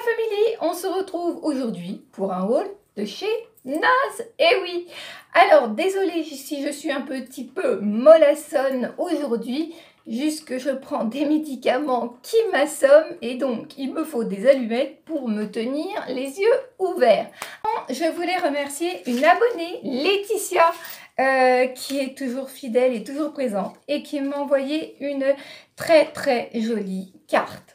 Family, on se retrouve aujourd'hui pour un haul de chez Naz. Eh oui, alors désolée si je suis un petit peu mollassonne aujourd'hui, juste que je prends des médicaments qui m'assomment et donc il me faut des allumettes pour me tenir les yeux ouverts. Je voulais remercier une abonnée, Laetitia, qui est toujours fidèle et toujours présente et qui m'a envoyé une très jolie carte.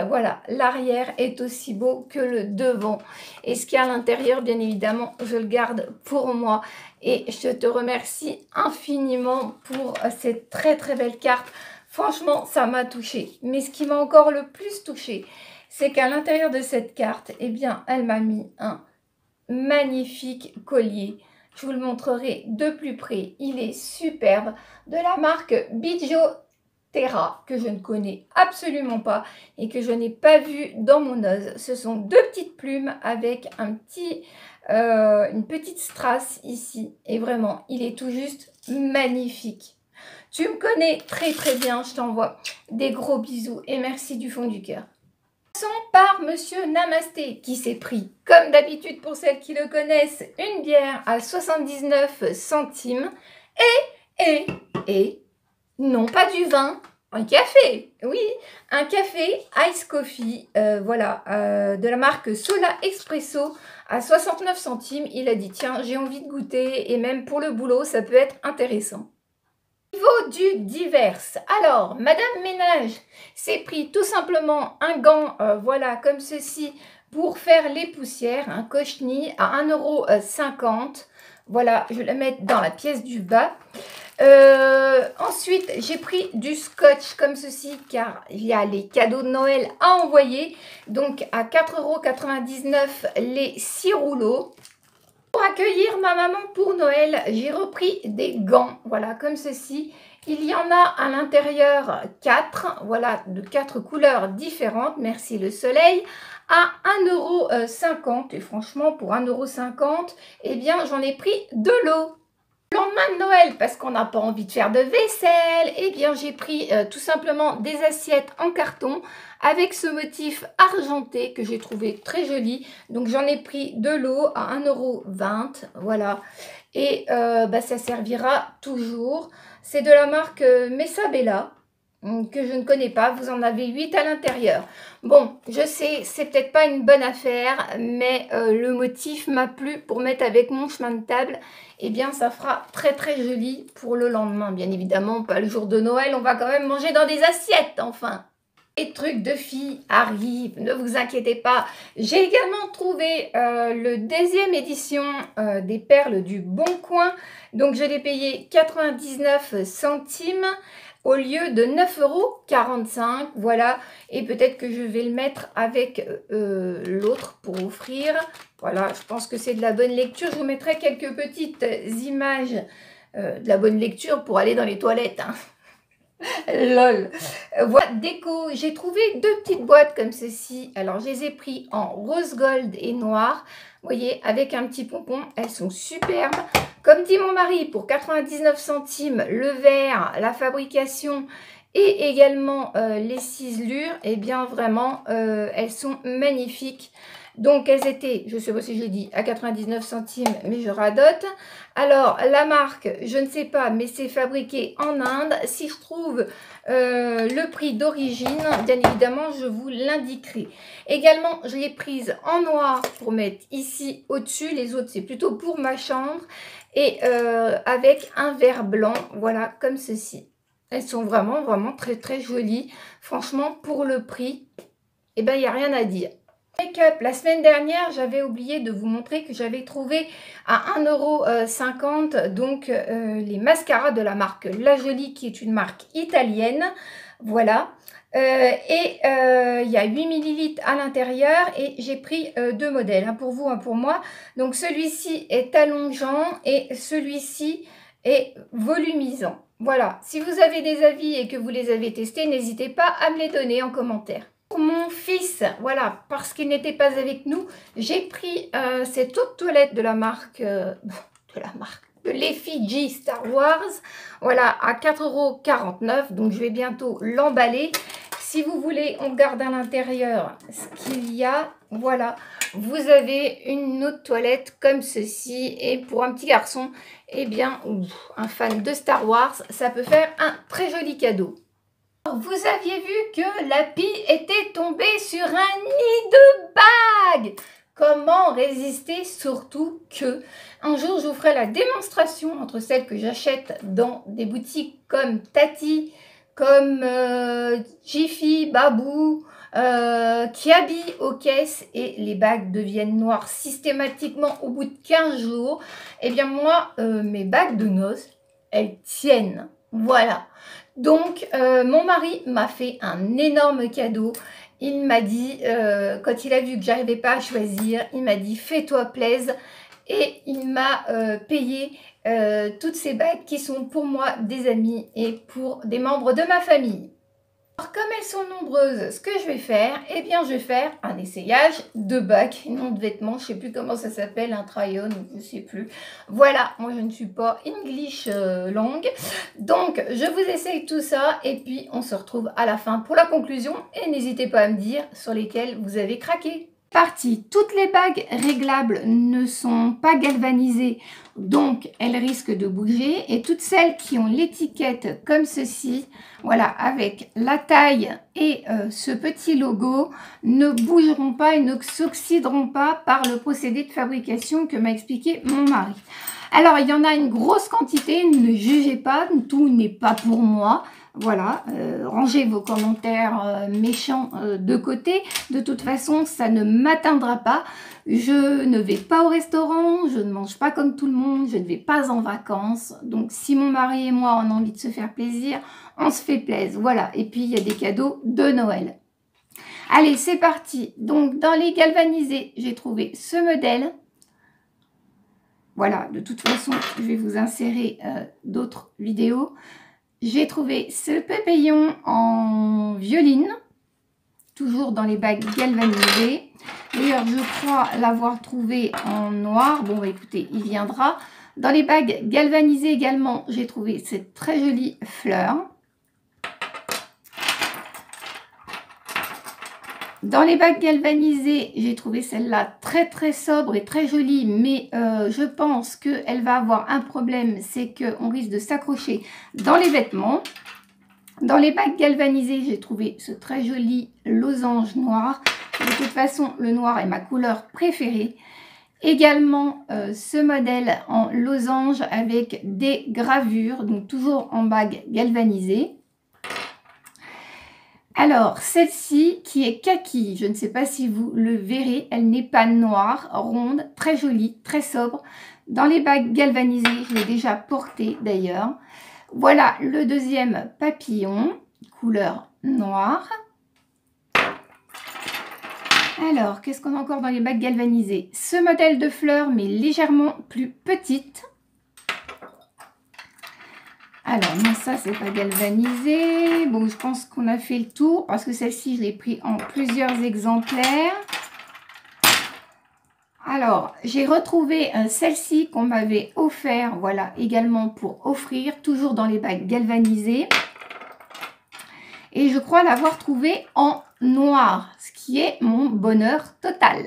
Voilà, l'arrière est aussi beau que le devant. Et ce qu'il y a à l'intérieur, bien évidemment, je le garde pour moi. Et je te remercie infiniment pour cette très belle carte. Franchement, ça m'a touchée. Mais ce qui m'a encore le plus touchée, c'est qu'à l'intérieur de cette carte, eh bien, elle m'a mis un magnifique collier. Je vous le montrerai de plus près. Il est superbe, de la marque Bijoutera, que je ne connais absolument pas et que je n'ai pas vu dans mon ose. Ce sont deux petites plumes avec un petit, une petite strass ici. Et vraiment, il est tout juste magnifique. Tu me connais très bien. Je t'envoie des gros bisous et merci du fond du cœur. Par Monsieur Namasté qui s'est pris, comme d'habitude pour celles qui le connaissent, une bière à 79 centimes et non pas du vin, un café, oui, un café Ice Coffee, voilà, de la marque Sola Espresso à 69 centimes. Il a dit tiens, j'ai envie de goûter et même pour le boulot ça peut être intéressant. Niveau du divers, alors Madame Ménage s'est pris tout simplement un gant, voilà, comme ceci, pour faire les poussières, un Cochenille à 1,50 €. Voilà, je vais la mettre dans la pièce du bas. Ensuite, j'ai pris du scotch comme ceci, car il y a les cadeaux de Noël à envoyer. Donc, à 4,99 € les 6 rouleaux. Pour accueillir ma maman pour Noël, j'ai repris des gants, voilà, comme ceci. Il y en a à l'intérieur 4, voilà, de 4 couleurs différentes, merci le soleil, à 1,50 €. Et franchement, pour 1,50 €, eh bien, j'en ai pris de l'eau. Le lendemain de Noël, parce qu'on n'a pas envie de faire de vaisselle, eh bien j'ai pris tout simplement des assiettes en carton avec ce motif argenté que j'ai trouvé très joli. Donc j'en ai pris de l'eau à 1,20 €, voilà. Et ça servira toujours. C'est de la marque Messa Bella, que je ne connais pas. Vous en avez 8 à l'intérieur. Bon, je sais, c'est peut-être pas une bonne affaire, mais le motif m'a plu pour mettre avec mon chemin de table. Eh bien, ça fera très joli pour le lendemain. Bien évidemment, pas le jour de Noël, on va quand même manger dans des assiettes, enfin. Les trucs de filles arrivent, ne vous inquiétez pas. J'ai également trouvé le deuxième édition des perles du Bon Coin. Donc, je l'ai payé 99 centimes. Au lieu de 9,45 €, voilà, et peut-être que je vais le mettre avec l'autre pour offrir. Voilà, je pense que c'est de la bonne lecture. Je vous mettrai quelques petites images de la bonne lecture pour aller dans les toilettes, hein. Lol. Voilà, déco, j'ai trouvé deux petites boîtes comme ceci. Alors, je les ai pris en rose gold et noir. Vous voyez, avec un petit pompon, elles sont superbes. Comme dit mon mari, pour 99 centimes, le verre, la fabrication et également les ciselures, eh bien vraiment, elles sont magnifiques. Donc, elles étaient, je ne sais pas si je l'ai dit, à 99 centimes, mais je radote. Alors, la marque, je ne sais pas, mais c'est fabriqué en Inde. Si je trouve le prix d'origine, bien évidemment, je vous l'indiquerai. Également, je l'ai prise en noir pour mettre ici au-dessus. Les autres, c'est plutôt pour ma chambre. Et avec un verre blanc, voilà, comme ceci. Elles sont vraiment très jolies. Franchement, pour le prix, eh ben, il n'y a rien à dire. Make-up, la semaine dernière, j'avais oublié de vous montrer que j'avais trouvé à 1,50 € donc les mascaras de la marque La Jolie, qui est une marque italienne. Voilà. Il y a 8 ml à l'intérieur et j'ai pris deux modèles, un pour vous, un pour moi. Donc celui-ci est allongeant et celui-ci est volumisant. Voilà. Si vous avez des avis et que vous les avez testés, n'hésitez pas à me les donner en commentaire. Pour mon fils, voilà, parce qu'il n'était pas avec nous, j'ai pris cette eau de toilette de la marque, de l'effigie Star Wars, voilà, à 4,49 €, donc je vais bientôt l'emballer. si vous voulez, on garde à l'intérieur ce qu'il y a. Voilà, vous avez une autre toilette comme ceci. Et pour un petit garçon, eh bien, un fan de Star Wars, ça peut faire un très joli cadeau. Vous aviez vu que Lappy était tombée sur un nid de bagues. Comment résister? Surtout que un jour je vous ferai la démonstration entre celles que j'achète dans des boutiques comme Tati, comme Jiffy, Babou, qui habillent aux caisses et les bagues deviennent noires systématiquement au bout de 15 jours. Eh bien moi, mes bagues de noces, elles tiennent. Voilà. Donc, mon mari m'a fait un énorme cadeau. Il m'a dit, quand il a vu que j'arrivais pas à choisir, il m'a dit fais-toi plaisir. Et il m'a payé toutes ces bagues qui sont pour moi des amis et pour des membres de ma famille. Alors, comme elles sont nombreuses, ce que je vais faire, eh bien, je vais faire un essayage de bagues, non de vêtements. Je ne sais plus comment ça s'appelle, un try-on, je ne sais plus. Voilà, moi, je ne suis pas English langue. Donc, je vous essaye tout ça et puis on se retrouve à la fin pour la conclusion. Et n'hésitez pas à me dire sur lesquelles vous avez craqué. Partie. Toutes les bagues réglables ne sont pas galvanisées, donc elles risquent de bouger. Et toutes celles qui ont l'étiquette comme ceci, voilà, avec la taille et ce petit logo, ne bougeront pas et ne s'oxyderont pas par le procédé de fabrication que m'a expliqué mon mari. Alors, il y en a une grosse quantité, ne jugez pas, tout n'est pas pour moi. Voilà, rangez vos commentaires méchants de côté. De toute façon, ça ne m'atteindra pas. Je ne vais pas au restaurant, je ne mange pas comme tout le monde, je ne vais pas en vacances. Donc, si mon mari et moi, on a envie de se faire plaisir, on se fait plaisir. Voilà, et puis il y a des cadeaux de Noël. Allez, c'est parti. Donc, dans les galvanisés, j'ai trouvé ce modèle. Voilà, de toute façon, je vais vous insérer d'autres vidéos. J'ai trouvé ce pépillon en violine, toujours dans les bagues galvanisées. D'ailleurs, je crois l'avoir trouvé en noir. Bon, bah, écoutez, il viendra. Dans les bagues galvanisées également, j'ai trouvé cette très jolie fleur. Dans les bagues galvanisées, j'ai trouvé celle-là très très sobre et très jolie, mais je pense qu'elle va avoir un problème, c'est qu'on risque de s'accrocher dans les vêtements. Dans les bagues galvanisées, j'ai trouvé ce très joli losange noir. De toute façon, le noir est ma couleur préférée. Également, ce modèle en losange avec des gravures, donc toujours en bague galvanisée. Alors, celle-ci qui est kaki, je ne sais pas si vous le verrez, elle n'est pas noire, ronde, très jolie, très sobre. Dans les bagues galvanisées, je l'ai déjà portée d'ailleurs. Voilà le deuxième papillon, couleur noire. Alors, qu'est-ce qu'on a encore dans les bagues galvanisées? Ce modèle de fleur, mais légèrement plus petite. Alors, non, ça, c'est pas galvanisé. Bon, je pense qu'on a fait le tour parce que celle-ci, je l'ai pris en plusieurs exemplaires. Alors, j'ai retrouvé celle-ci qu'on m'avait offert, voilà, également pour offrir, toujours dans les bagues galvanisées. Et je crois l'avoir trouvée en noir, ce qui est mon bonheur total.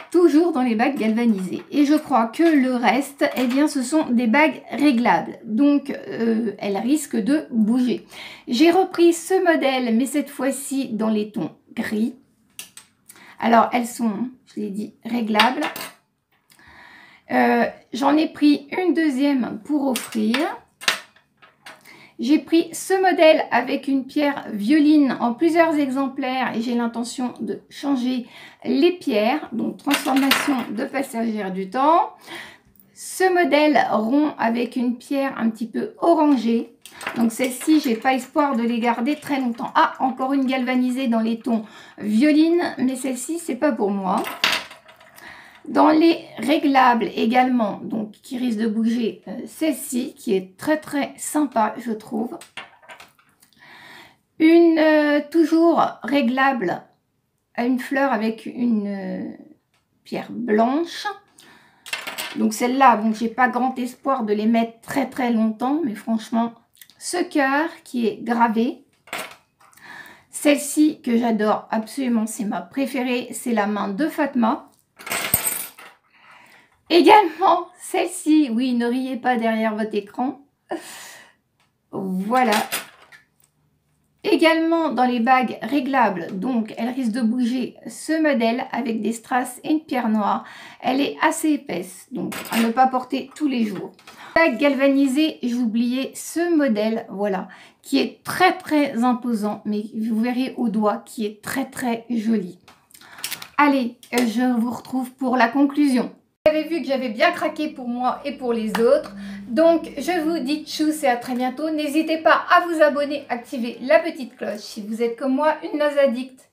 Toujours dans les bagues galvanisées. Et je crois que le reste, eh bien, ce sont des bagues réglables. Donc, elles risquent de bouger. J'ai repris ce modèle, mais cette fois-ci dans les tons gris. Alors, elles sont, je l'ai dit, réglables. J'en ai pris une deuxième pour offrir. J'ai pris ce modèle avec une pierre violine en plusieurs exemplaires et j'ai l'intention de changer les pierres, donc transformation de passagère du temps. Ce modèle rond avec une pierre un petit peu orangée. Donc celle-ci, j'ai pas espoir de les garder très longtemps. Ah, encore une galvanisée dans les tons violine, mais celle-ci, c'est pas pour moi. Dans les réglables également, donc qui risque de bouger, celle-ci qui est très très sympa, je trouve. Une toujours réglable à une fleur avec une pierre blanche. Donc celle-là, bon, j'ai pas grand espoir de les mettre très très longtemps, mais franchement, ce cœur qui est gravé. Celle-ci que j'adore absolument, c'est ma préférée, c'est la main de Fatma. Également, celle-ci, oui, ne riez pas derrière votre écran. Voilà. Également dans les bagues réglables, donc elle risque de bouger, ce modèle avec des strass et une pierre noire. Elle est assez épaisse, donc à ne pas porter tous les jours. Bague galvanisée, j'ai oublié ce modèle, voilà, qui est très imposant, mais vous verrez au doigt, qui est très joli. Allez, je vous retrouve pour la conclusion. Vous avez vu que j'avais bien craqué pour moi et pour les autres. Donc, je vous dis tchuss et à très bientôt. N'hésitez pas à vous abonner, activer la petite cloche si vous êtes comme moi une nose addict.